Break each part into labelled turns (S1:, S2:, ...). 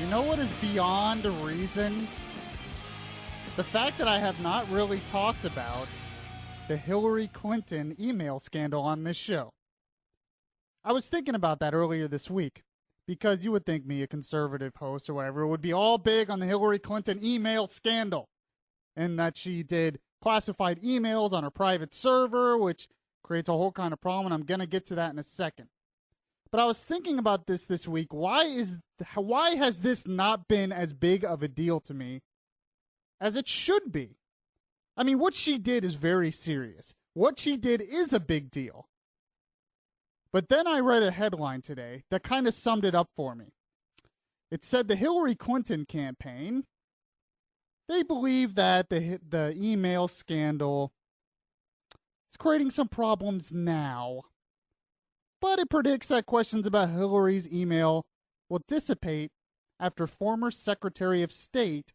S1: You know what is beyond reason? The fact that I have not really talked about the Hillary Clinton email scandal on this show. I was thinking about that earlier this week because you would think me, a conservative host or whatever, would be all big on the Hillary Clinton email scandal and that she did classified emails on her private server, which creates a whole kind of problem, and I'm going to get to that in a second. But I was thinking about this week. Why has this not been as big of a deal to me as it should be? I mean, what she did is very serious. What she did is a big deal. But then I read a headline today that kind of summed it up for me. It said the Hillary Clinton campaign, they believe that the email scandal is creating some problems now. But it predicts that questions about Hillary's email will dissipate after former Secretary of State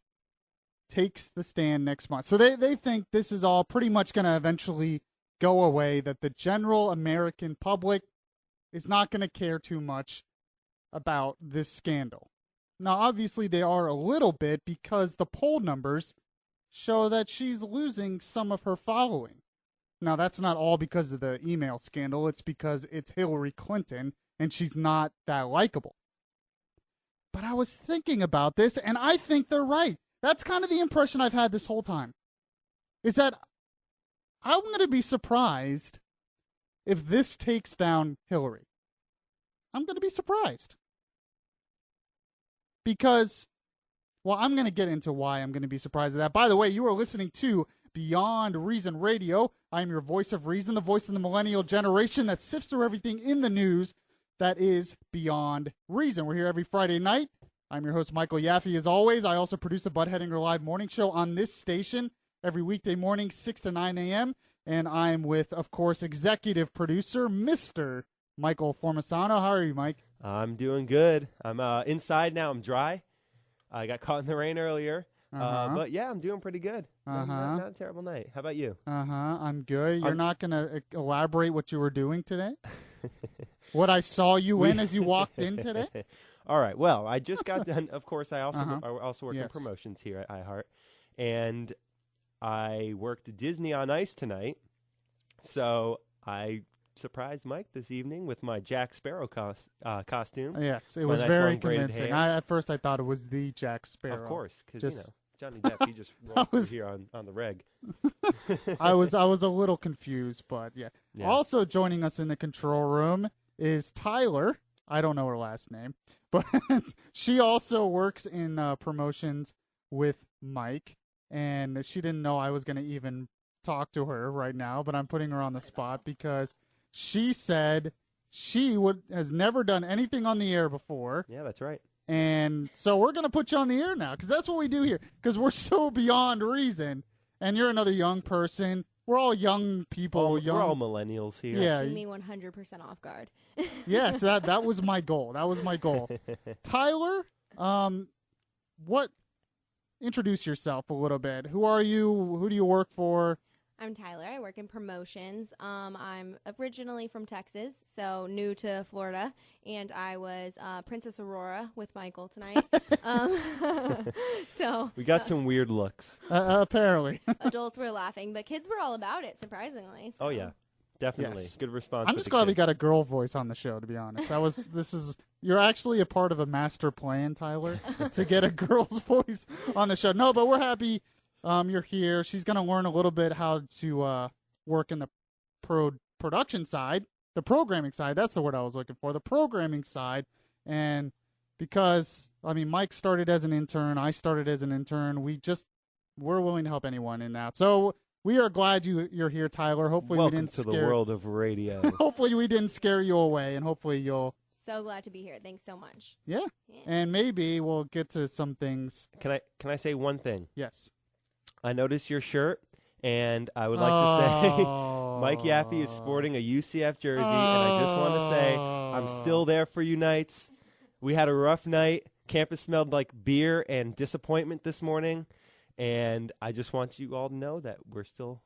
S1: takes the stand next month. So they think this is all pretty much going to eventually go away, that the general American public is not going to care too much about this scandal. Now, obviously, they are a little bit because the poll numbers show that she's losing some of her following. Now, that's not all because of the email scandal. It's because it's Hillary Clinton, and she's not that likable. But I was thinking about this, and I think they're right. That's kind of the impression I've had this whole time, is that I'm going to be surprised if this takes down Hillary. I'm going to be surprised. Because, well, I'm going to get into why I'm going to be surprised at that. By the way, you are listening to Beyond Reason Radio. I'm your voice of reason, the voice of the millennial generation that sifts through everything in the news that is beyond reason. We're here every Friday night. I'm your host, Michael Yaffee, as always. I also produce the Bud Hedinger Live morning show on this station every weekday morning, 6 to 9 a.m. And I'm with, of course, executive producer, Mr. Michael Formasano. How are you, Mike?
S2: I'm doing good. I'm inside now. I'm dry. I got caught in the rain earlier. But yeah, I'm doing pretty good. Not a terrible night. How about you?
S1: I'm good. You're not going to elaborate what you were doing today? What I saw you in as you walked in today?
S2: All right. Well, I just got done. Of course, I also work in promotions here at iHeart. And I worked Disney on Ice tonight. So I surprised Mike this evening with my Jack Sparrow costume.
S1: Yes, it was
S2: nice
S1: very
S2: long braided
S1: convincing.
S2: hair.
S1: At first, I thought it was the Jack Sparrow.
S2: Of course, because, Johnny Depp, he just rolls through here on the reg.
S1: I was a little confused, but yeah. Also joining us in the control room is Tyler. I don't know her last name, but she also works in promotions with Mike, and she didn't know I was going to even talk to her right now, but I'm putting her on the spot because she said she has never done anything on the air before.
S2: Yeah, that's right.
S1: And so we're going to put you on the air now because that's what we do here because we're so beyond reason. And you're another young person. We're all young people.
S2: We're all millennials here.
S1: Yeah.
S3: Catching me 100% off guard.
S1: Yes, that was my goal. Tyler, introduce yourself a little bit. Who are you? Who do you work for?
S3: I'm Tyler. I work in promotions. I'm originally from Texas, so new to Florida, and I was Princess Aurora with Michael tonight. So
S2: we got some weird looks.
S1: Apparently,
S3: adults were laughing, but kids were all about it. Surprisingly. So.
S2: Oh yeah, definitely.
S1: Yes.
S2: Good response.
S1: I'm just glad we got a girl voice on the show. To be honest, you're actually a part of a master plan, Tyler, to get a girl's voice on the show. No, but we're happy. You're here. She's going to learn a little bit how to work in the production side, the programming side. That's the word I was looking for, the programming side. And because, Mike started as an intern, I started as an intern. We're willing to help anyone in that. So we are glad you're here, Tyler. Hopefully
S2: Welcome
S1: we didn't
S2: to the world of radio.
S1: Hopefully we didn't scare you away, and hopefully you'll.
S3: So glad to be here. Thanks so much.
S1: Yeah. And maybe we'll get to some things.
S2: Can I say one thing?
S1: Yes.
S2: I noticed your shirt, and I would like to say Mike Yaffee is sporting a UCF jersey, and I just want to say I'm still there for you Knights. We had a rough night. Campus smelled like beer and disappointment this morning, and I just want you all to know that we're still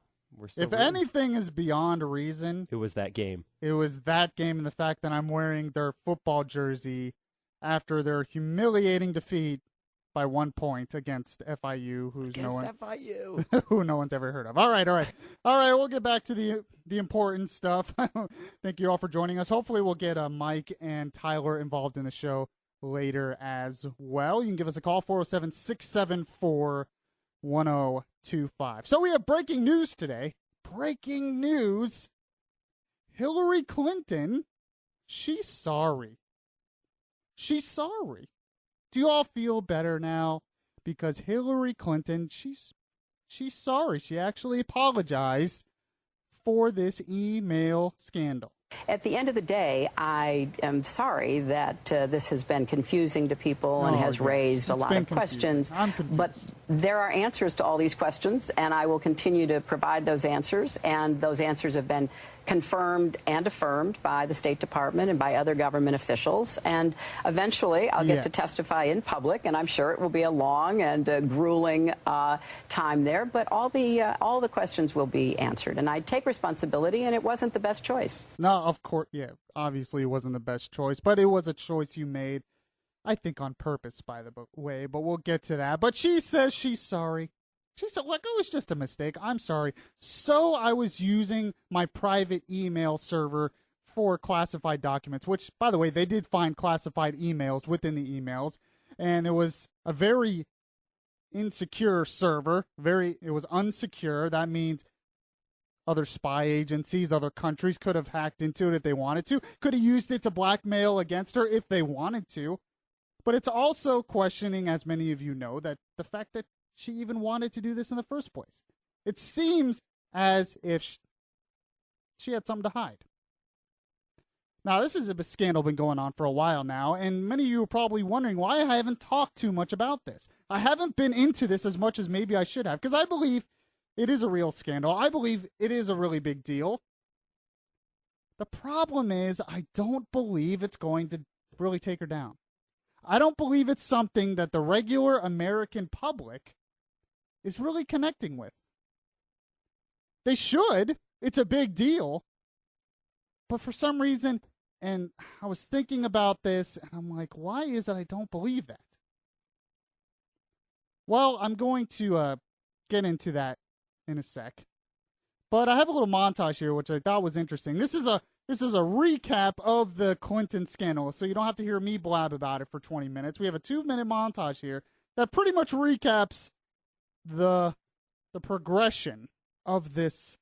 S1: if anything is beyond reason,
S2: it was that game.
S1: It was that game and the fact that I'm wearing their football jersey after their humiliating defeat by 1 point against FIU,
S2: FIU.
S1: who no one's ever heard of. All right. We'll get back to the important stuff. Thank you all for joining us. Hopefully, we'll get Mike and Tyler involved in the show later as well. You can give us a call, 407-674-1025. So we have breaking news today. Breaking news. Hillary Clinton, she's sorry. She's sorry. Do you all feel better now? Because Hillary Clinton, she's sorry. She actually apologized for this email scandal.
S4: At the end of the day, I am sorry that this has been confusing to people and has raised a lot of questions. But there are answers to all these questions, and I will continue to provide those answers. And those answers have been confirmed and affirmed by the State Department and by other government officials. And eventually, I'll get to testify in public, and I'm sure it will be a long and grueling time there. But all the questions will be answered, and I take responsibility. And it wasn't the best choice.
S1: No, of course, obviously it wasn't the best choice, but it was a choice you made, I think, on purpose, by the way, but we'll get to that. But she says she's sorry. She said, look, it was just a mistake. I'm sorry. So I was using my private email server for classified documents, which, by the way, they did find classified emails within the emails, and it was a very insecure server. It was unsecure. That means other spy agencies, other countries could have hacked into it if they wanted to, could have used it to blackmail against her if they wanted to. But it's also questioning, as many of you know, that the fact that she even wanted to do this in the first place. It seems as if she had something to hide. Now, this is a scandal been going on for a while now, and many of you are probably wondering why I haven't talked too much about this. I haven't been into this as much as maybe I should have, because I believe it is a real scandal. I believe it is a really big deal. The problem is I don't believe it's going to really take her down. I don't believe it's something that the regular American public is really connecting with. They should. It's a big deal. But for some reason, and I was thinking about this, and I'm like, why is it I don't believe that? Well, I'm going to get into that in a sec. But I have a little montage here, which I thought was interesting. This is a recap of the Clinton scandal, so you don't have to hear me blab about it for 20 minutes. We have a 2-minute montage here that pretty much recaps the progression of this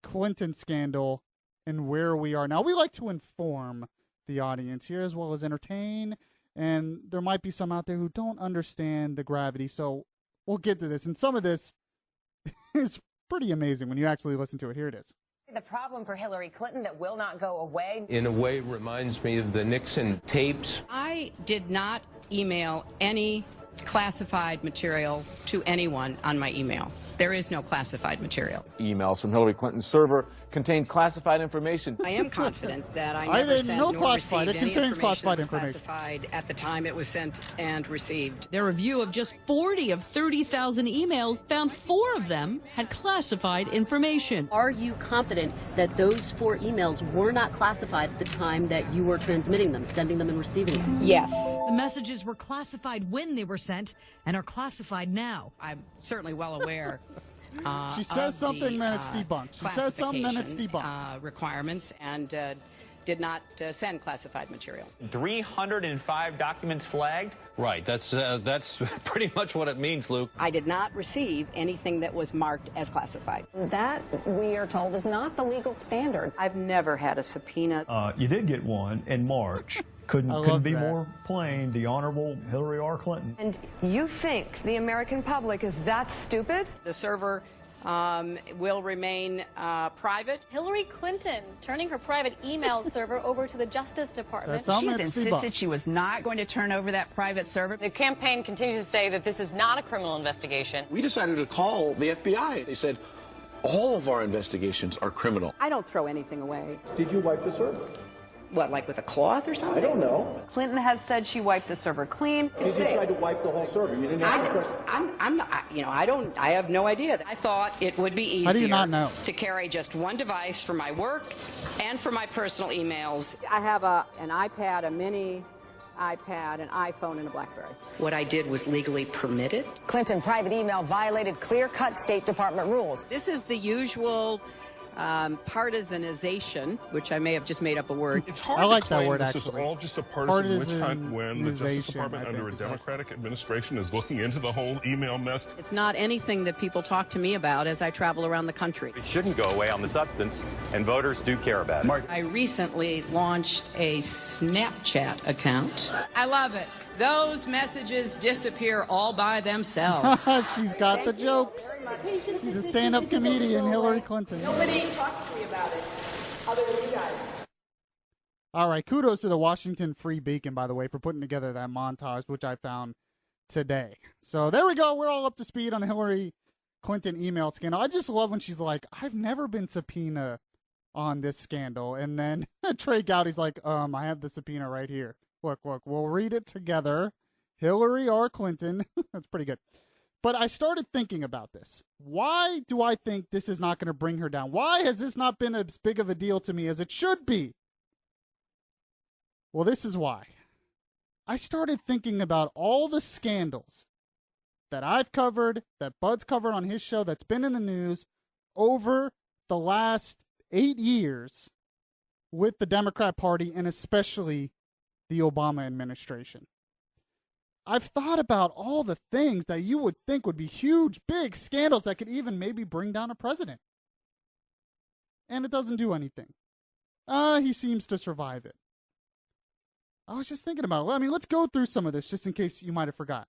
S1: Clinton scandal and where we are now. We like to inform the audience here as well as entertain, and there might be some out there who don't understand the gravity, so we'll get to this. And some of this is pretty amazing when you actually listen to it. Here it is.
S5: The problem for Hillary Clinton that will not go away.
S6: In a way, reminds me of the Nixon tapes.
S7: I did not email any classified material to anyone on my email. There is no classified material.
S8: Emails from Hillary Clinton's server contained classified information.
S7: I am confident that I never sent nor
S1: classified.
S7: received
S1: It contains
S7: any
S1: classified
S7: information
S1: information.
S7: classified at the time it was sent and received.
S9: Their review of just 40 of 30,000 emails found 4 of them had classified information.
S10: Are you confident that those 4 emails were not classified at the time that you were transmitting them, sending them and receiving them?
S7: Yes.
S9: The messages were classified when they were sent and are classified now.
S7: I'm certainly well aware.
S1: She says something, then it's debunked. She says something, then it's debunked.
S7: Requirements and did not send classified material.
S11: 305 documents flagged?
S6: Right. That's pretty much what it means, Luke.
S7: I did not receive anything that was marked as classified.
S5: That, we are told, is not the legal standard.
S4: I've never had a subpoena.
S12: You did get one in March. Couldn't be more plain. The Honorable Hillary R. Clinton.
S5: And you think the American public is that stupid?
S7: The server will remain private.
S13: Hillary Clinton turning her private email server over to the Justice Department.
S1: She's
S7: insisted she was not going to turn over that private server.
S5: The campaign continues to say that this is not a criminal investigation.
S14: We decided to call the FBI. They said all of our investigations are criminal.
S4: I don't throw anything away.
S12: Did you wipe the server?
S7: What, like with a cloth or something?
S12: I don't know.
S5: Clinton has said she wiped the server clean.
S12: Did you try to wipe the whole server? You didn't answer
S7: I have no idea. I thought it would be easier
S1: How do you not know?
S7: to carry just one device for my work and for my personal emails.
S4: I have an iPad, a mini iPad, an iPhone, and a BlackBerry.
S7: What I did was legally permitted.
S15: Clinton private email violated clear-cut State Department rules.
S7: This is the usual partisanization, which I may have just made up a word.
S16: It's hard
S1: I like
S16: to
S1: that
S16: claim
S1: word,
S16: this
S1: actually.
S16: is all just a partisan witch hunt when the Justice Department under a Democratic administration is looking into the whole email mess.
S7: It's not anything that people talk to me about as I travel around the country.
S17: It shouldn't go away on the substance, and voters do care about it.
S7: I recently launched a Snapchat account. I love it. Those messages disappear all by themselves.
S1: She's got the jokes. She's a stand-up comedian, Hillary Clinton.
S18: Nobody talks to me about it other than you guys.
S1: All right, kudos to the Washington Free Beacon, by the way, for putting together that montage, which I found today. So there we go. We're all up to speed on the Hillary Clinton email scandal. I just love when she's like, I've never been subpoenaed on this scandal. And then Trey Gowdy's like, I have the subpoena right here. Look, we'll read it together. Hillary R. Clinton. That's pretty good. But I started thinking about this. Why do I think this is not going to bring her down? Why has this not been as big of a deal to me as it should be? Well, this is why. I started thinking about all the scandals that I've covered, that Bud's covered on his show, that's been in the news over the last 8 years with the Democrat Party and especially the Obama administration. I've thought about all the things that you would think would be huge, big scandals that could even maybe bring down a president. And it doesn't do anything. He seems to survive it. I was just thinking about it. Well, I mean, let's go through some of this just in case you might have forgot.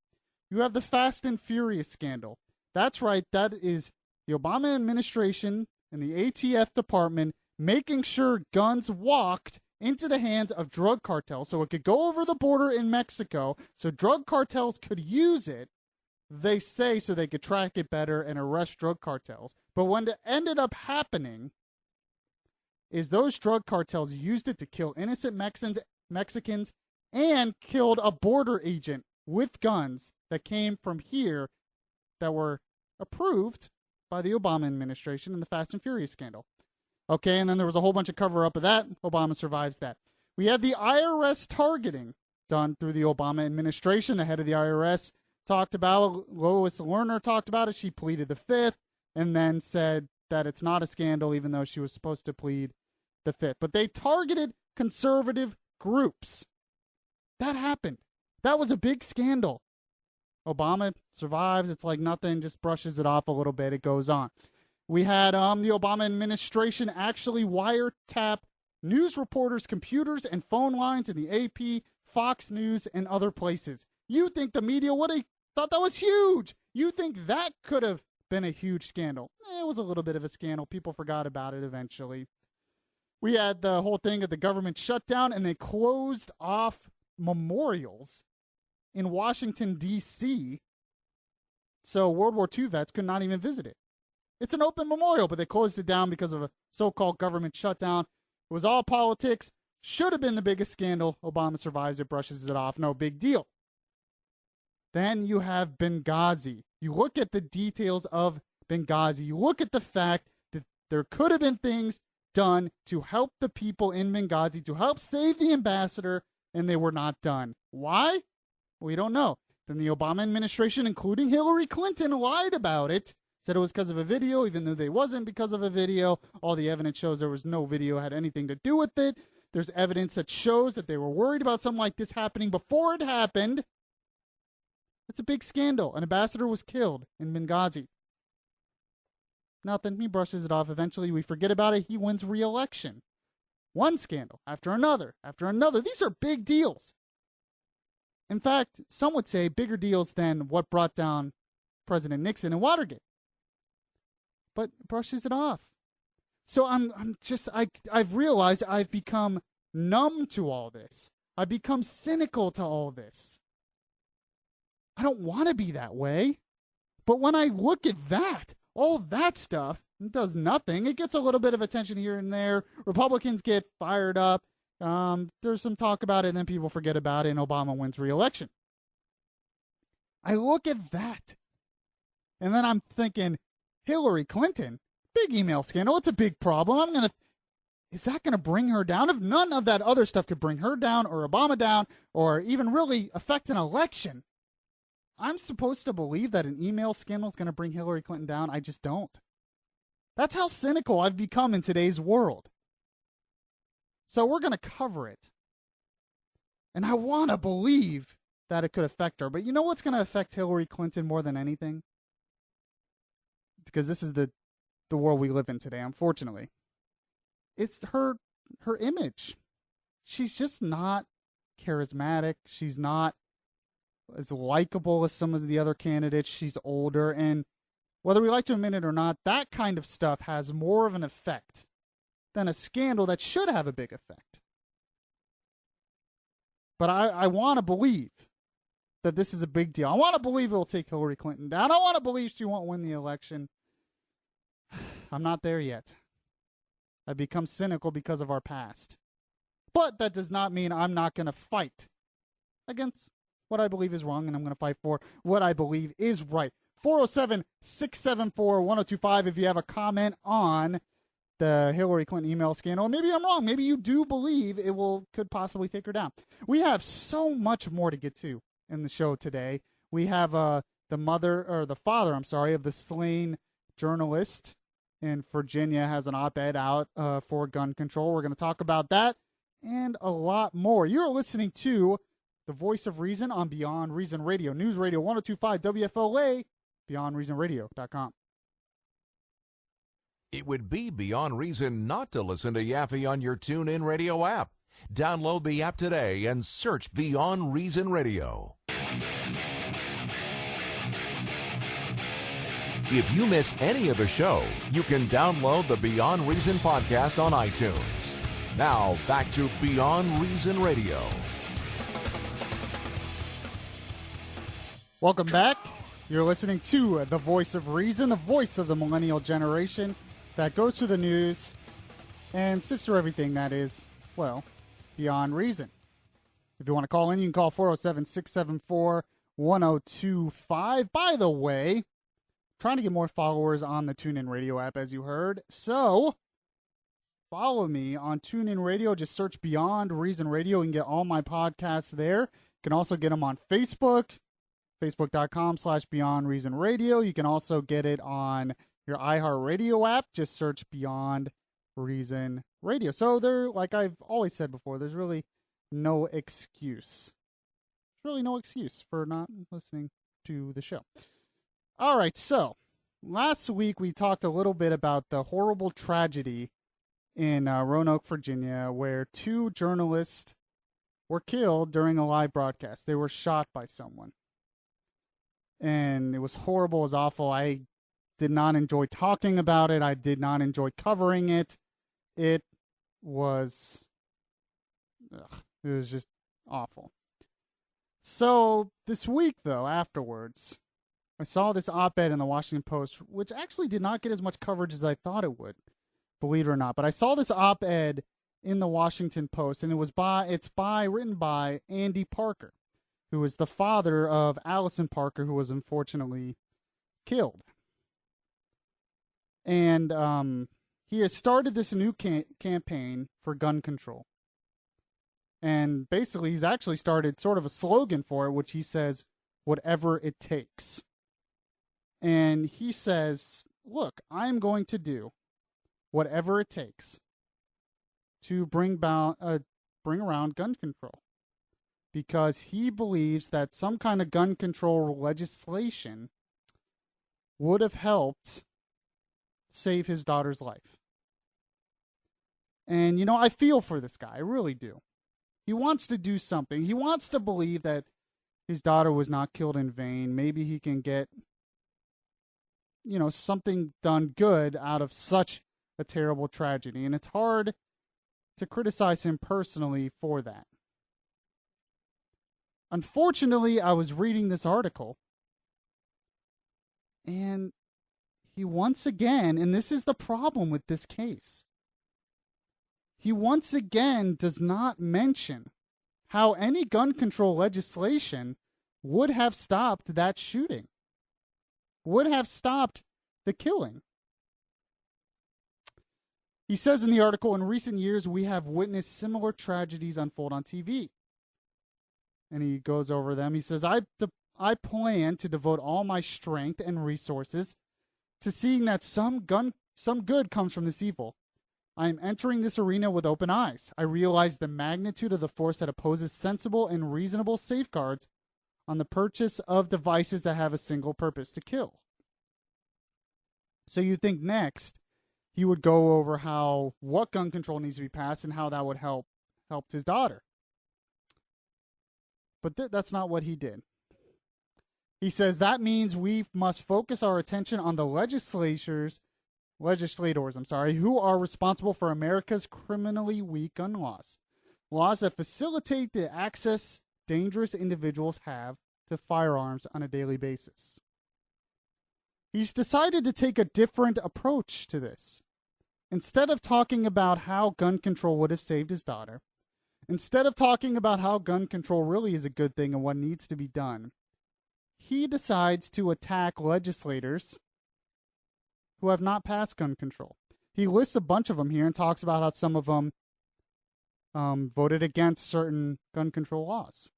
S1: You have the Fast and Furious scandal. That's right. That is the Obama administration and the ATF department making sure guns walked into the hands of drug cartels so it could go over the border in Mexico so drug cartels could use it, they say, so they could track it better and arrest drug cartels. But what ended up happening is those drug cartels used it to kill innocent Mexicans and killed a border agent with guns that came from here that were approved by the Obama administration in the Fast and Furious scandal. Okay, and then there was a whole bunch of cover-up of that. Obama survives that. We had the IRS targeting done through the Obama administration. The head of the IRS talked about it. Lois Lerner talked about it. She pleaded the fifth and then said that it's not a scandal even though she was supposed to plead the fifth. But they targeted conservative groups. That happened. That was a big scandal. Obama survives. It's like nothing, just brushes it off a little bit. It goes on. We had the Obama administration actually wiretap news reporters' computers and phone lines in the AP, Fox News, and other places. You think the media would have thought that was huge. You think that could have been a huge scandal. It was a little bit of a scandal. People forgot about it eventually. We had the whole thing of the government shutdown, and they closed off memorials in Washington, D.C., so World War II vets could not even visit it. It's an open memorial, but they closed it down because of a so-called government shutdown. It was all politics. Should have been the biggest scandal. Obama survives it, brushes it off. No big deal. Then you have Benghazi. You look at the details of Benghazi. You look at the fact that there could have been things done to help the people in Benghazi, to help save the ambassador, and they were not done. Why? We don't know. Then the Obama administration, including Hillary Clinton, lied about it. Said it was because of a video, even though they wasn't because of a video. All the evidence shows there was no video had anything to do with it. There's evidence that shows that they were worried about something like this happening before it happened. It's a big scandal. An ambassador was killed in Benghazi. Nothing. He brushes it off. Eventually, we forget about it. He wins re-election. One scandal after another after another. These are big deals. In fact, some would say bigger deals than what brought down President Nixon and Watergate. But brushes it off. So I've realized I've become numb to all this. I've become cynical to all this. I don't want to be that way. But when I look at that, all that stuff, it does nothing. It gets a little bit of attention here and there. Republicans get fired up. There's some talk about it, and then people forget about it, and Obama wins re-election. I look at that, and then I'm thinking, Hillary Clinton, big email scandal. It's a big problem. is that going to bring her down? If none of that other stuff could bring her down or Obama down or even really affect an election, I'm supposed to believe that an email scandal is going to bring Hillary Clinton down? I just don't. That's how cynical I've become in today's world. So we're going to cover it. And I want to believe that it could affect her. But you know what's going to affect Hillary Clinton more than anything? Because this is the world we live in today, unfortunately. It's her image. She's just not charismatic. She's not as likable as some of the other candidates. She's older. And whether we like to admit it or not, that kind of stuff has more of an effect than a scandal that should have a big effect. But I want to believe that this is a big deal. I want to believe it will take Hillary Clinton down. I want to believe she won't win the election. I'm not there yet. I've become cynical because of our past. But that does not mean I'm not going to fight against what I believe is wrong, and I'm going to fight for what I believe is right. 407-674-1025 if you have a comment on the Hillary Clinton email scandal. Maybe I'm wrong. Maybe you do believe it could possibly take her down. We have so much more to get to in the show today. We have the father of the slain journalist in Virginia has an op-ed out for gun control. We're going to talk about that and a lot more. You're listening to The Voice of Reason on Beyond Reason Radio. News Radio 102.5 WFLA, BeyondReasonRadio.com.
S19: It would be beyond reason not to listen to Yaffee on your TuneIn Radio app. Download the app today and search Beyond Reason Radio. If you miss any of the show, you can download the Beyond Reason podcast on iTunes. Now, back to Beyond Reason Radio.
S1: Welcome back. You're listening to The Voice of Reason, the voice of the millennial generation that goes through the news and sifts through everything that is, well, beyond reason. If you want to call in, you can call 407-674-1025. By the way, trying to get more followers on the TuneIn Radio app, as you heard. So, follow me on TuneIn Radio. Just search Beyond Reason Radio. You can get all my podcasts there. You can also get them on Facebook, facebook.com/Beyond Reason Radio. You can also get it on your iHeartRadio app. Just search Beyond Reason Radio. So like I've always said before, there's really no excuse. There's really no excuse for not listening to the show. All right, so last week we talked a little bit about the horrible tragedy in Roanoke, Virginia, where 2 journalists were killed during a live broadcast. They were shot by someone. And it was horrible. It was awful. I did not enjoy talking about it. I did not enjoy covering it. It was just awful. So this week, though, afterwards, I saw this op-ed in the Washington Post, which actually did not get as much coverage as I thought it would, believe it or not. But I saw this op-ed in the Washington Post, and it's written by Andy Parker, who is the father of Allison Parker, who was unfortunately killed. And he has started this new campaign for gun control. And basically, he's actually started sort of a slogan for it, which he says, whatever it takes. And he says, look, I'm going to do whatever it takes to bring around gun control. Because he believes that some kind of gun control legislation would have helped save his daughter's life. And, you know, I feel for this guy. I really do. He wants to do something. He wants to believe that his daughter was not killed in vain. Maybe he can get, you know, something done good out of such a terrible tragedy. And it's hard to criticize him personally for that. Unfortunately, I was reading this article, and he once again, and this is the problem with this case, he once again does not mention how any gun control legislation would have stopped that shooting, would have stopped the killing. He says in the article, in recent years, we have witnessed similar tragedies unfold on TV. And he goes over them. He says, I plan to devote all my strength and resources to seeing that some good comes from this evil. I am entering this arena with open eyes. I realize the magnitude of the force that opposes sensible and reasonable safeguards on the purchase of devices that have a single purpose, to kill. So you think next he would go over what gun control needs to be passed and how that would help his daughter. But that's not what he did. He says that means we must focus our attention on the legislators, who are responsible for America's criminally weak gun laws. Laws that facilitate the access dangerous individuals have to firearms on a daily basis. He's decided to take a different approach to this. Instead of talking about how gun control would have saved his daughter, instead of talking about how gun control really is a good thing and what needs to be done, he decides to attack legislators who have not passed gun control. He lists a bunch of them here and talks about how some of them voted against certain gun control laws.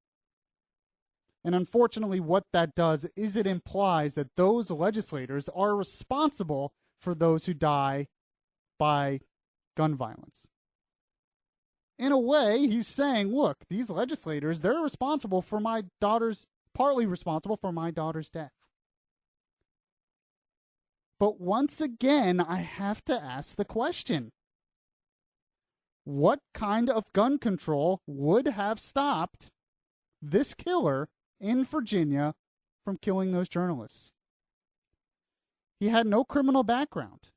S1: And unfortunately, what that does is it implies that those legislators are responsible for those who die by gun violence. In a way, he's saying, look, these legislators, they're partly responsible for my daughter's death. But once again, I have to ask the question, what kind of gun control would have stopped this killer in Virginia from killing those journalists? He had no criminal background.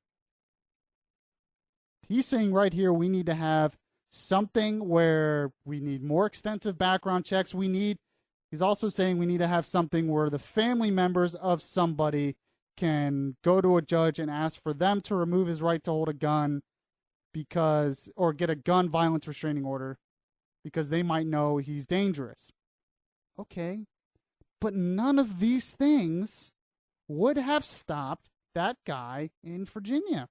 S1: He's saying right here we need to have something where we need more extensive background checks. He's also saying we need to have something where the family members of somebody can go to a judge and ask for them to remove his right to hold a gun or get a gun violence restraining order because they might know he's dangerous. Okay. But none of these things would have stopped that guy in Virginia.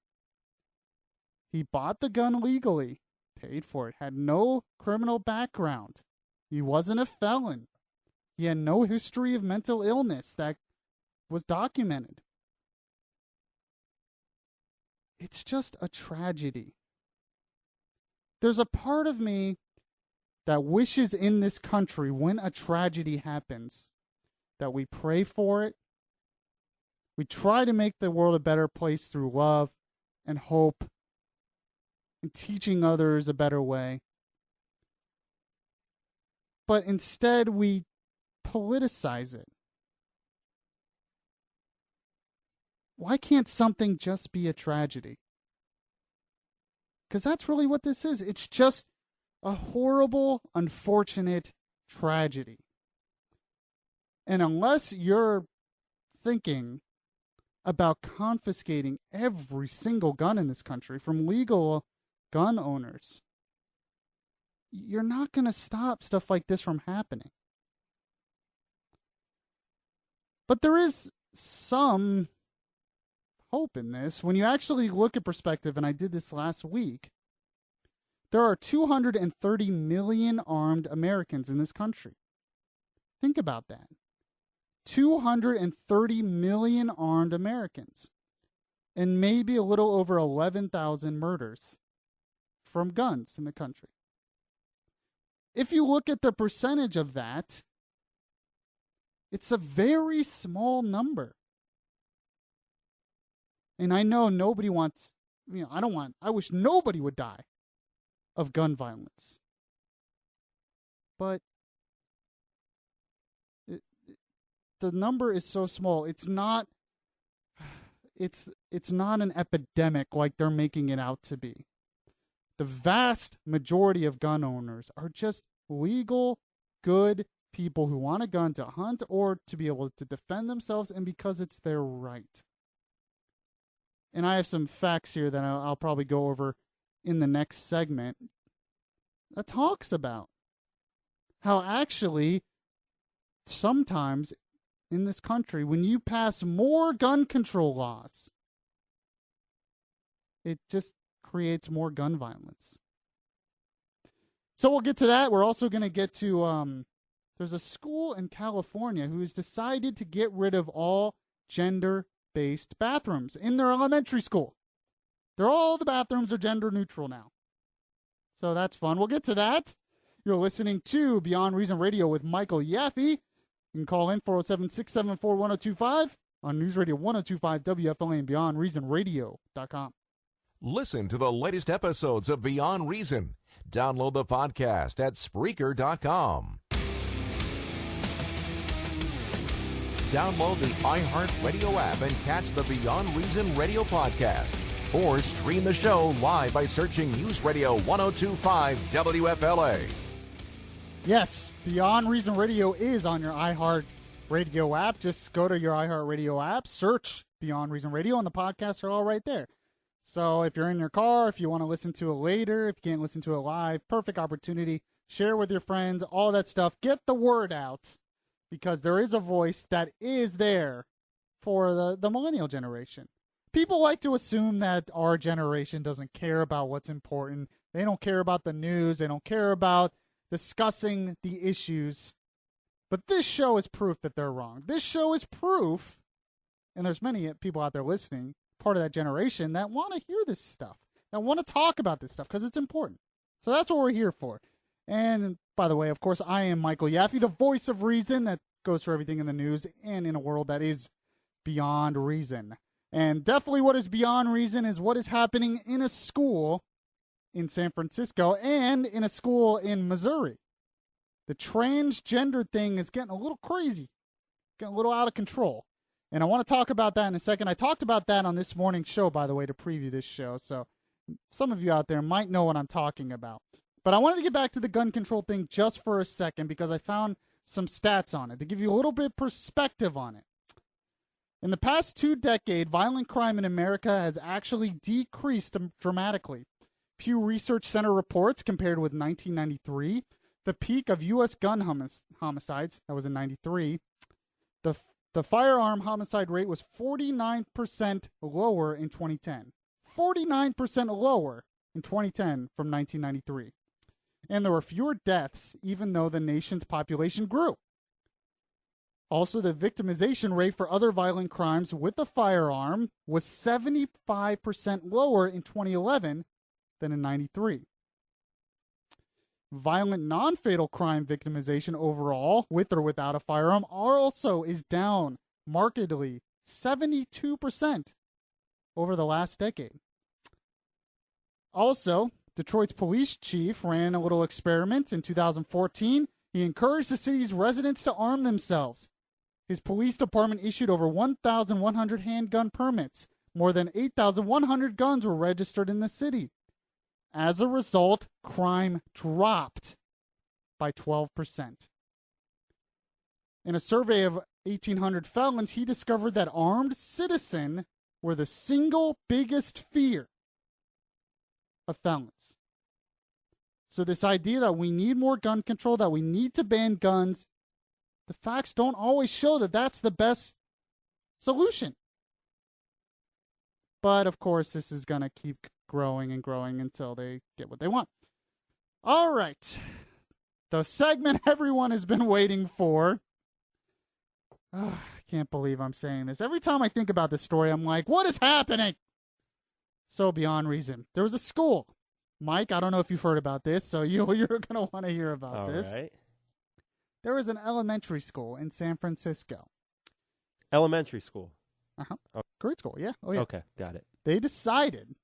S1: He bought the gun legally, paid for it, had no criminal background. He wasn't a felon. He had no history of mental illness that was documented. It's just a tragedy. There's a part of me that wishes in this country when a tragedy happens that we pray for it. We try to make the world a better place through love and hope and teaching others a better way. But instead, we politicize it. Why can't something just be a tragedy? Because that's really what this is. It's just a horrible, unfortunate tragedy. And unless you're thinking about confiscating every single gun in this country from legal gun owners, you're not going to stop stuff like this from happening. But there is some hope in this. When you actually look at perspective, and I did this last week, there are 230 million armed Americans in this country. Think about that. 230 million armed Americans. And maybe a little over 11,000 murders from guns in the country. If you look at the percentage of that, it's a very small number. And I know nobody wants, I wish nobody would die of gun violence. But the number is so small. It's not an epidemic like they're making it out to be. The vast majority of gun owners are just legal, good people who want a gun to hunt or to be able to defend themselves, and because it's their right. And I have some facts here that I'll probably go over in the next segment that talks about how actually sometimes in this country, when you pass more gun control laws, it just creates more gun violence. So we'll get to that. We're also going to get to, there's a school in California who has decided to get rid of all gender-based bathrooms in their elementary school. All the bathrooms are gender neutral now. So that's fun. We'll get to that. You're listening to Beyond Reason Radio with Michael Yaffee. You can call in 407-674-1025 on News Radio 1025 WFLA and BeyondReasonRadio.com.
S19: Listen to the latest episodes of Beyond Reason. Download the podcast at Spreaker.com. Download the iHeartRadio app and catch the Beyond Reason Radio podcast. Or stream the show live by searching News Radio 1025 WFLA.
S1: Yes, Beyond Reason Radio is on your iHeartRadio app. Just go to your iHeartRadio app, search Beyond Reason Radio, and the podcasts are all right there. So if you're in your car, if you want to listen to it later, if you can't listen to it live, perfect opportunity. Share with your friends, all that stuff. Get the word out, because there is a voice that is there for the millennial generation. People like to assume that our generation doesn't care about what's important. They don't care about the news. They don't care about discussing the issues. But this show is proof that they're wrong. This show is proof, and there's many people out there listening, part of that generation, that want to hear this stuff, that want to talk about this stuff because it's important. So that's what we're here for. And by the way, of course, I am Michael Yaffee, the voice of reason that goes for everything in the news and in a world that is beyond reason. And definitely what is beyond reason is what is happening in a school in San Francisco and in a school in Missouri. The transgender thing is getting a little crazy, getting a little out of control. And I want to talk about that in a second. I talked about that on this morning's show, by the way, to preview this show. So some of you out there might know what I'm talking about. But I wanted to get back to the gun control thing just for a second because I found some stats on it to give you a little bit of perspective on it. In the past 2 decades, violent crime in America has actually decreased dramatically. Pew Research Center reports, compared with 1993, the peak of U.S. gun homicides, that was in 93, the firearm homicide rate was 49% lower in 2010. 49% lower in 2010 from 1993. And there were fewer deaths, even though the nation's population grew. Also, the victimization rate for other violent crimes with a firearm was 75% lower in 2011 than in 93. Violent non-fatal crime victimization overall, with or without a firearm, also is down markedly, 72% over the last decade. Also, Detroit's police chief ran a little experiment in 2014. He encouraged the city's residents to arm themselves. His police department issued over 1,100 handgun permits. More than 8,100 guns were registered in the city. As a result, crime dropped by 12%. In a survey of 1,800 felons, he discovered that armed citizens were the single biggest fear of felons. So this idea that we need more gun control, that we need to ban guns, the facts don't always show that that's the best solution. But, of course, this is going to keep growing and growing until they get what they want. All right. The segment everyone has been waiting for. I can't believe I'm saying this. Every time I think about this story, I'm like, what is happening? So beyond reason. There was a school. Mike, I don't know if you've heard about this, so you're going to want to hear about this.
S2: All right.
S1: There was an elementary school in San Francisco.
S2: Elementary school?
S1: Uh-huh. Oh. Grade school, yeah. Oh, yeah.
S2: Okay, got it.
S1: They decided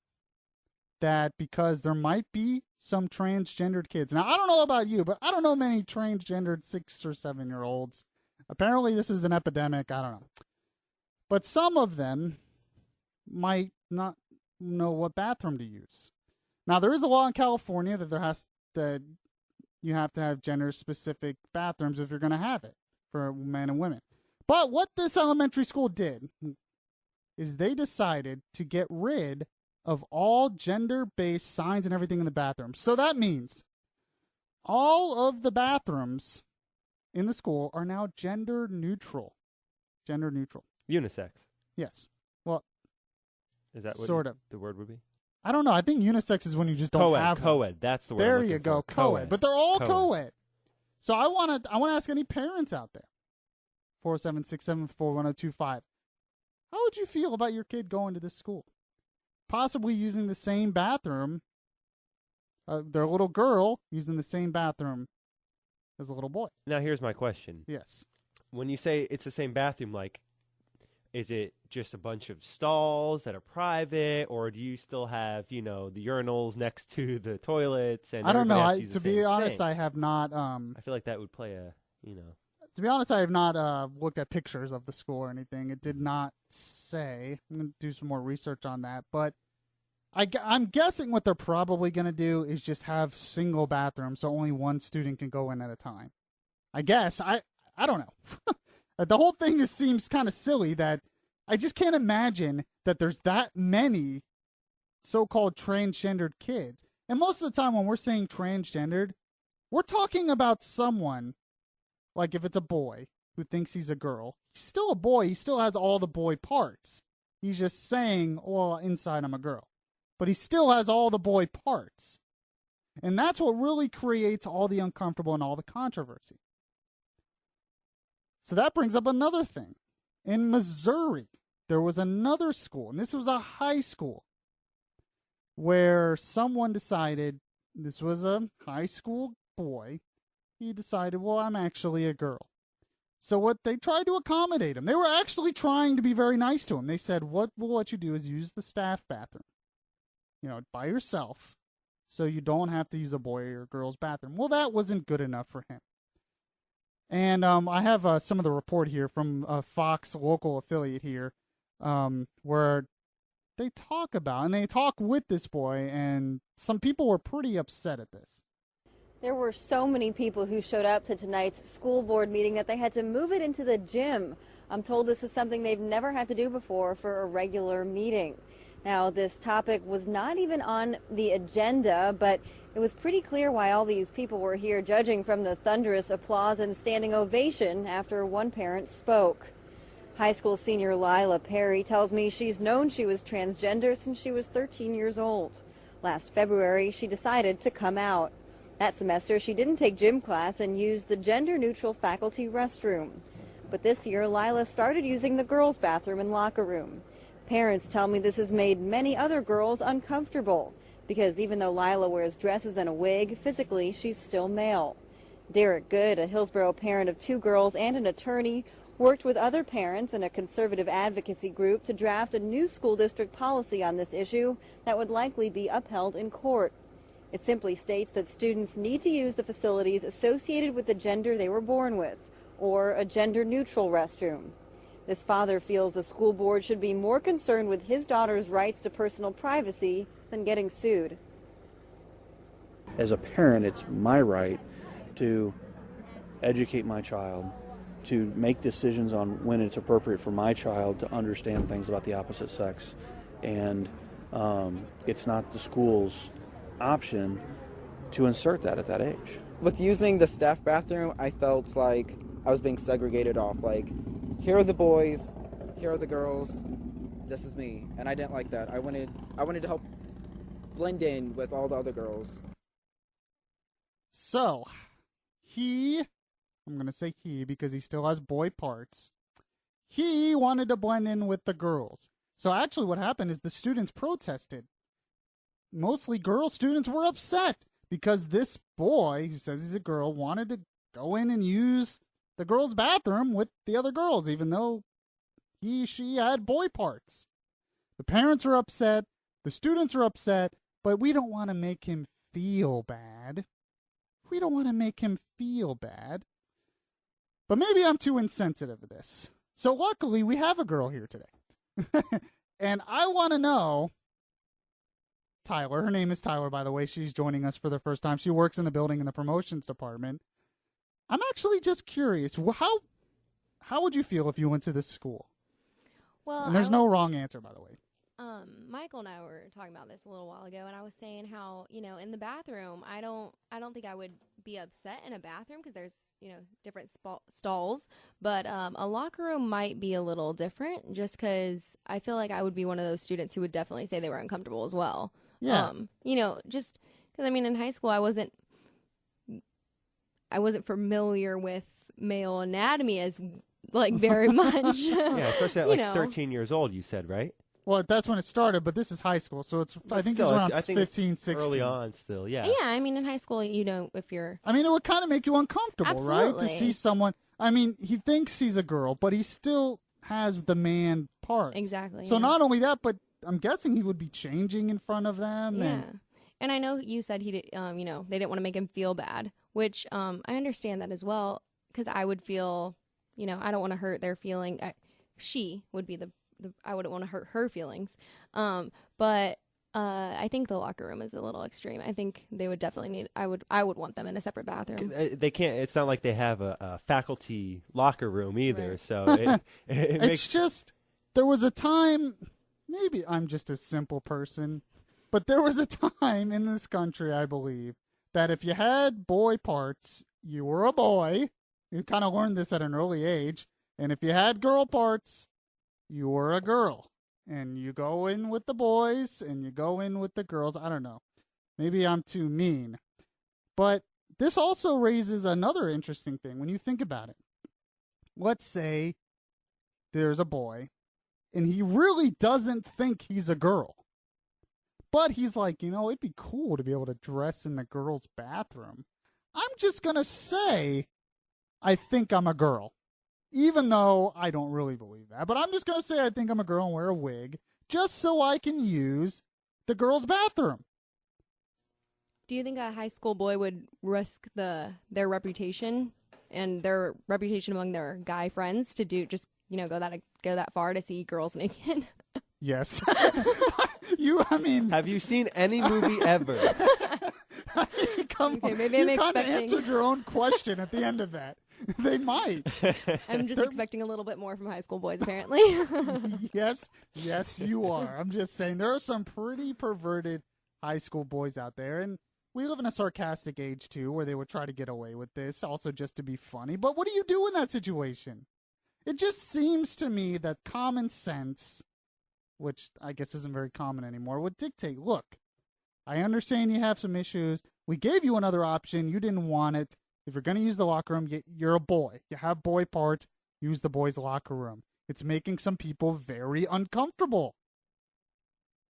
S1: that because there might be some transgendered kids. Now, I don't know about you, but I don't know many transgendered 6 or 7-year-olds. Apparently, this is an epidemic. I don't know. But some of them might not know what bathroom to use. Now, there is a law in California that you have to have gender-specific bathrooms if you're going to have it for men and women. But what this elementary school did is they decided to get rid of all gender-based signs and everything in the bathroom. So that means all of the bathrooms in the school are now gender neutral. Gender neutral.
S2: Unisex.
S1: Yes. Well,
S2: is that what
S1: sort of
S2: the word would be?
S1: I don't know. I think unisex is when you just don't have one.
S2: Co-ed. That's the word.
S1: There you go. Co-ed. But they're all co-ed. So I want to ask any parents out there. 476741025. How would you feel about your kid going to this school? Possibly using the same bathroom, their little girl using the same bathroom as a little boy.
S2: Now, here's my question.
S1: Yes.
S2: When you say it's the same bathroom, like, is it just a bunch of stalls that are private, or do you still have, the urinals next to the toilets? And
S1: I don't know.
S2: to
S1: be honest, I have not.
S2: I feel like that would play
S1: To be honest, I have not looked at pictures of the school or anything. It did not say. I'm going to do some more research on that. But I'm guessing what they're probably going to do is just have single bathrooms so only one student can go in at a time. I guess. I don't know. The whole thing seems kind of silly that I just can't imagine that there's that many so-called transgendered kids. And most of the time when we're saying transgendered, we're talking about someone, like if it's a boy who thinks he's a girl, he's still a boy. He still has all the boy parts. He's just saying, well, inside I'm a girl. But he still has all the boy parts. And that's what really creates all the uncomfortable and all the controversy. So that brings up another thing. In Missouri, there was another school, and this was a high school, where someone decided, this was a high school boy, he decided, well, I'm actually a girl. So what they tried to accommodate him. They were actually trying to be very nice to him. They said, what we'll let you do is use the staff bathroom, by yourself, so you don't have to use a boy or girl's bathroom. Well, that wasn't good enough for him. And I have some of the report here from Fox local affiliate here, where they talk about, and they talk with this boy, and some people were pretty upset at this.
S20: There were so many people who showed up to tonight's school board meeting that they had to move it into the gym. I'm told this is something they've never had to do before for a regular meeting. Now, this topic was not even on the agenda, but it was pretty clear why all these people were here, judging from the thunderous applause and standing ovation after one parent spoke. High school senior Lila Perry tells me she's known she was transgender since she was 13 years old. Last February, she decided to come out. That semester, she didn't take gym class and used the gender-neutral faculty restroom. But this year, Lila started using the girls' bathroom and locker room. Parents tell me this has made many other girls uncomfortable, because even though Lila wears dresses and a wig, physically she's still male. Derek Good, a Hillsborough parent of 2 girls and an attorney, worked with other parents and a conservative advocacy group to draft a new school district policy on this issue that would likely be upheld in court. It simply states that students need to use the facilities associated with the gender they were born with, or a gender-neutral restroom. This father feels the school board should be more concerned with his daughter's rights to personal privacy than getting sued.
S21: As a parent, it's my right to educate my child, to make decisions on when it's appropriate for my child to understand things about the opposite sex. And it's not the school's option to insert that at that age.
S22: With using the staff bathroom, I felt like I was being segregated off. Like, here are the boys, here are the girls, this is me. And I didn't like that. I wanted to help blend in with all the other girls.
S1: So, I'm going to say he because he still has boy parts. He wanted to blend in with the girls. So actually what happened is the students protested. Mostly girl students were upset because this boy, who says he's a girl, wanted to go in and use the girls' bathroom with the other girls, even though she had boy parts. The parents are upset. The students are upset. But we don't want to make him feel bad. We don't want to make him feel bad. But maybe I'm too insensitive to this. So luckily, we have a girl here today. And I want to know, Tyler, her name is Tyler, by the way. She's joining us for the first time. She works in the building in the promotions department. I'm actually just curious. How would you feel if you went to this school?
S3: Well,
S1: and there's no wrong answer, by the way.
S3: Michael and I were talking about this a little while ago, and I was saying how, in the bathroom, I don't think I would be upset in a bathroom because there's, different stalls, but a locker room might be a little different just because I feel like I would be one of those students who would definitely say they were uncomfortable as well.
S1: Yeah.
S3: Just because, in high school I wasn't familiar with male anatomy as, very much.
S2: Yeah, especially at 13 years old, you said, right?
S1: Well, that's when it started, but this is high school, so I think it's around 15, 16.
S2: Early on still, yeah.
S3: Yeah, in high school, if you're...
S1: it would kind of make you uncomfortable,
S3: Absolutely.
S1: right? To see someone... he thinks he's a girl, but he still has the man part.
S3: Exactly.
S1: So not only that, but I'm guessing he would be changing in front of them.
S3: Yeah. And I know you said he did, they didn't want to make him feel bad, which I understand that as well, because I would feel, I don't want to hurt their feeling. She would be I wouldn't want to hurt her feelings. But I think the locker room is a little extreme. I think they would definitely need, I would want them in a separate bathroom.
S2: They can't, it's not like they have a faculty locker room either.
S3: Right.
S2: So
S1: it's just, there was a time, maybe I'm just a simple person, but there was a time in this country, I believe, that if you had boy parts, you were a boy. You kind of learned this at an early age. And if you had girl parts, you were a girl. And you go in with the boys and you go in with the girls. I don't know. Maybe I'm too mean. But this also raises another interesting thing when you think about it. Let's say there's a boy and he really doesn't think he's a girl. But he's like, it'd be cool to be able to dress in the girls' bathroom. I'm just going to say I think I'm a girl. Even though I don't really believe that. But I'm just going to say I think I'm a girl and wear a wig just so I can use the girls' bathroom.
S3: Do you think a high school boy would risk their reputation and their reputation among their guy friends to do just, go that far to see girls naked?
S1: Yes.
S2: Have you seen any movie ever?
S1: Come on.
S3: Maybe I'm
S1: you kind of
S3: expecting...
S1: answered your own question at the end of that. They might.
S3: I'm just expecting a little bit more from high school boys, apparently.
S1: Yes, you are. I'm just saying there are some pretty perverted high school boys out there, and we live in a sarcastic age, too, where they would try to get away with this, also just to be funny. But what do you do in that situation? It just seems to me that common sense, which I guess isn't very common anymore, would dictate, look, I understand you have some issues. We gave you another option. You didn't want it. If you're going to use the locker room, you're a boy. You have boy parts. Use the boys' locker room. It's making some people very uncomfortable.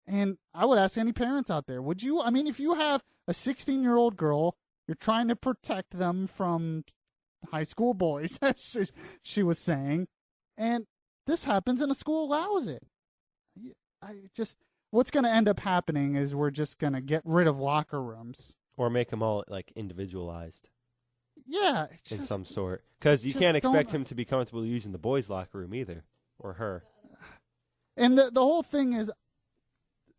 S1: And I would ask any parents out there, would you? If you have a 16-year-old girl, you're trying to protect them from high school boys, as she was saying, and this happens and a school allows it. What's going to end up happening is we're just going to get rid of locker rooms.
S2: Or make them all, individualized.
S1: Yeah.
S2: In some sort. Because you can't expect him to be comfortable using the boys' locker room either. Or her.
S1: And the whole thing is,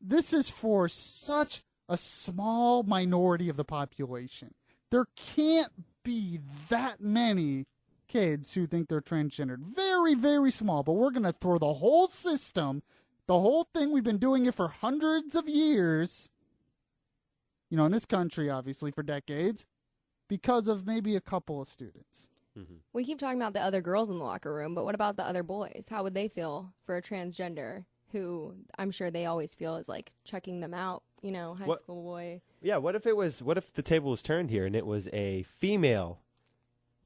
S1: this is for such a small minority of the population. There can't be that many kids who think they're transgendered. Very, very small. But we're going to throw the whole system, the whole thing, we've been doing it for hundreds of years, in this country, obviously, for decades, because of maybe a couple of students.
S2: Mm-hmm.
S3: We keep talking about the other girls in the locker room, but what about the other boys? How would they feel for a transgender who I'm sure they always feel is checking them out, high school boy?
S2: Yeah, what if the table was turned here and it was a female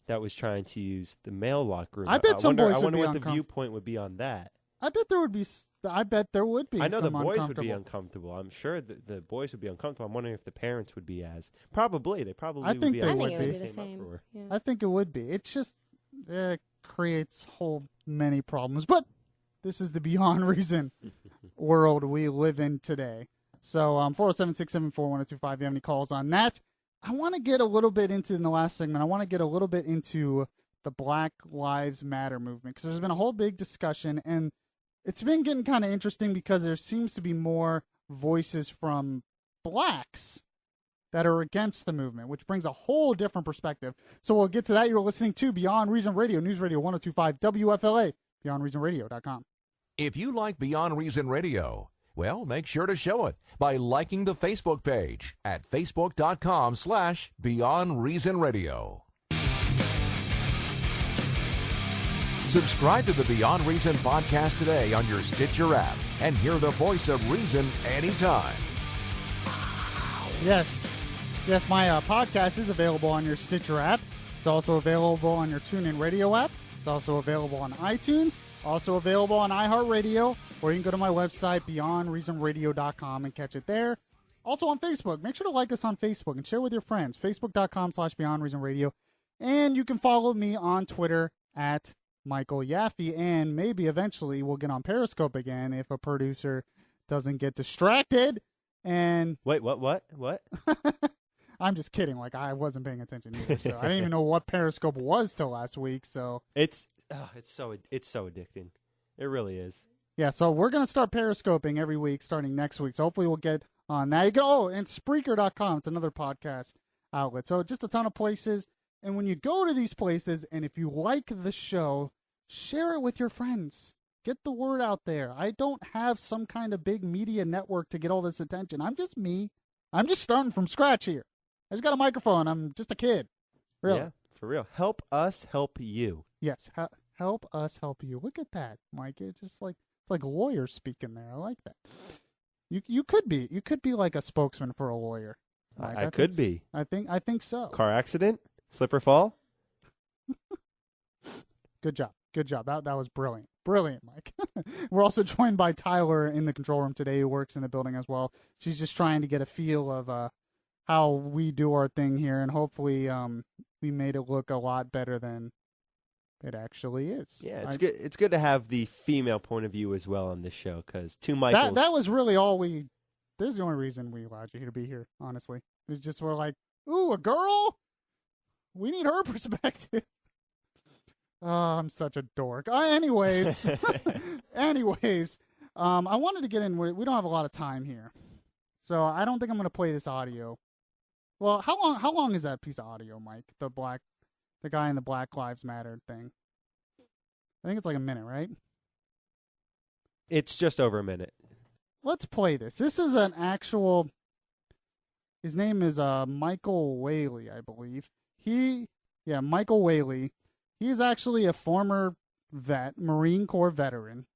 S2: that was trying to use the male locker room?
S1: I bet some boys would be
S2: I wonder what the
S1: uncomfortable.
S2: viewpoint would be on that.
S1: I bet there would be.
S2: I know the boys would be
S1: uncomfortable.
S2: uncomfortable. I'm sure the boys would be uncomfortable. I'm wondering if the parents would be as. Probably. They probably
S1: I
S2: would
S1: think
S2: be
S1: they
S2: as
S1: would be
S3: the same.
S2: uproar.
S3: Yeah.
S1: I think it would be. It's just creates many problems. But this is the beyond reason world we live in today. So 407-674-1025. If you have any calls on that, I want to get a little bit into in the last segment. I want to get a little bit into the Black Lives Matter movement because there's been a whole big discussion and it's been getting kind of interesting because there seems to be more voices from blacks that are against the movement, which brings a whole different perspective. So we'll get to that. You're listening to Beyond Reason Radio, News Radio 102.5 WFLA, BeyondReasonRadio.com.
S19: If you like Beyond Reason Radio, well, make sure to show it by liking the Facebook page at facebook.com/Beyond Reason Radio. Subscribe to the Beyond Reason podcast today on your Stitcher app and hear the voice of reason anytime.
S1: Yes. Yes, my podcast is available on your Stitcher app. It's also available on your TuneIn Radio app. It's also available on iTunes. Also available on iHeartRadio. Or you can go to my website, beyondreasonradio.com, and catch it there. Also on Facebook. Make sure to like us on Facebook and share with your friends. Facebook.com/beyondreasonradio. And you can follow me on Twitter at Michael Yaffee. And maybe eventually we'll get on Periscope again if a producer doesn't get distracted. And
S2: wait, what?
S1: I'm just kidding. Like, I wasn't paying attention either, so I didn't even know what Periscope was till last week. So
S2: it's so addicting. It really is.
S1: Yeah, so we're gonna start Periscoping every week starting next week. So hopefully we'll get on that. You go and Spreaker.com. It's another podcast outlet. So just a ton of places. And when you go to these places, and if you like the show, share it with your friends. Get the word out there. I don't have some kind of big media network to get all this attention. I'm just me. I'm just starting from scratch here. I just got a microphone. I'm just a kid. Really.
S2: Yeah, for real. Help us help you.
S1: Yes, help us help you. Look at that, Mike. It's just like it's like lawyers speaking there. I like that. You could be like a spokesman for a lawyer. Mike.
S2: I could be.
S1: I think so.
S2: Car accident? Slip or fall?
S1: Good job. That was brilliant. Brilliant, Mike. We're also joined by Tyler in the control room today, who works in the building as well. She's just trying to get a feel of how we do our thing here, and hopefully we made it look a lot better than it actually is.
S2: Yeah, it's good. It's good to have the female point of view as well on this show, because two Michaels.
S1: That was really all we. This is the only reason we allowed you to be here. Honestly, it was just we're like, ooh, a girl. We need her perspective. Oh, I'm such a dork. Anyways, I wanted to get in. We don't have a lot of time here, so I don't think I'm going to play this audio. Well, how long is that piece of audio, Mike? The guy in the Black Lives Matter thing. I think it's like a minute, right?
S2: It's just over a minute.
S1: Let's play this. This is an actual. His name is Michael Whaley, I believe. Michael Whaley. He's actually a former Marine Corps veteran,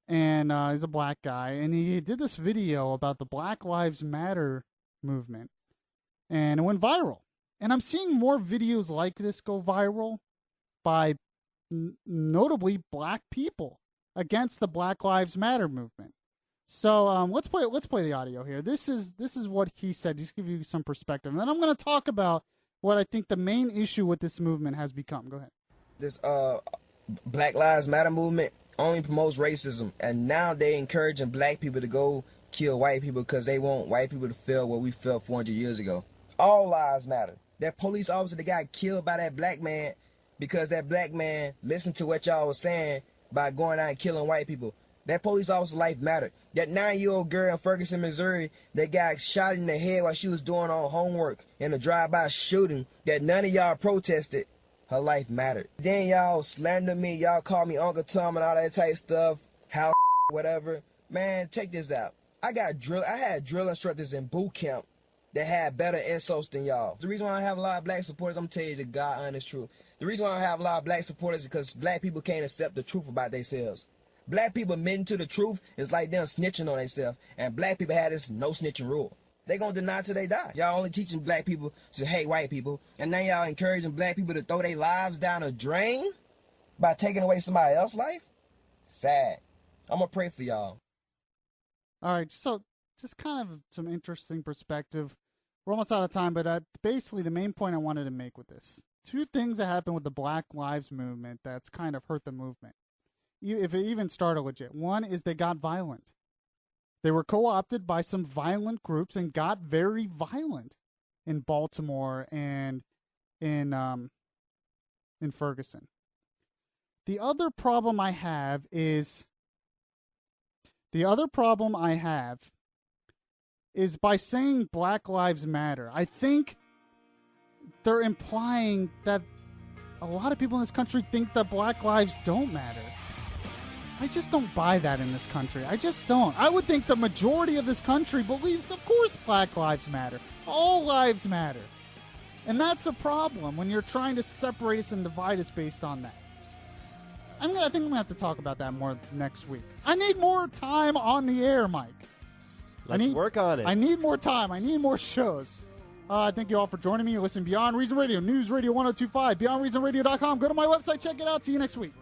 S1: and he's a black guy, and he did this video about the Black Lives Matter movement, and it went viral. And I'm seeing more videos like this go viral by notably black people against the Black Lives Matter movement. So let's play the audio here. This is what he said, just to give you some perspective, and then I'm going to talk about what I think the main issue with this movement has become. Go ahead.
S8: This Black Lives Matter movement only promotes racism, and now they encouraging black people to go kill white people because they want white people to feel what we felt 400 years ago. All lives matter. That police officer that got killed by that black man because that black man listened to what y'all was saying by going out and killing white people. That police officer's life mattered. That 9-year-old girl in Ferguson, Missouri that got shot in the head while she was doing her homework in a drive-by shooting that none of y'all protested, her life mattered. Then y'all slander me, y'all call me Uncle Tom and all that type stuff, how whatever. Man, check this out. I had drill instructors in boot camp that had better insults than y'all. The reason why I have a lot of black supporters, I'm telling you the God honest truth. The reason why I have a lot of black supporters is because black people can't accept the truth about themselves. Black people admitting to the truth is like them snitching on themselves. And black people had this no snitching rule. They gonna deny till they die. Y'all only teaching black people to hate white people. And now y'all encouraging black people to throw their lives down a drain by taking away somebody else's life? Sad. I'm gonna pray for y'all.
S1: All right, so just kind of some interesting perspective. We're almost out of time, but basically the main point I wanted to make with this. Two things that happened with the Black Lives Movement that's kind of hurt the movement. If it even started legit. One is they got violent. They were co-opted by some violent groups and got very violent in Baltimore and in Ferguson. The other problem I have is by saying Black Lives Matter. I think they're implying that a lot of people in this country think that black lives don't matter. I just don't buy that in this country. I just don't. I would think the majority of this country believes, of course, black lives matter. All lives matter. And that's a problem when you're trying to separate us and divide us based on that. I think I'm going to have to talk about that more next week. I need more time on the air, Mike.
S2: Let's work on it.
S1: I need more time. I need more shows. Thank you all for joining me. Listen, Beyond Reason Radio, News Radio 1025, BeyondReasonRadio.com. Go to my website. Check it out. See you next week.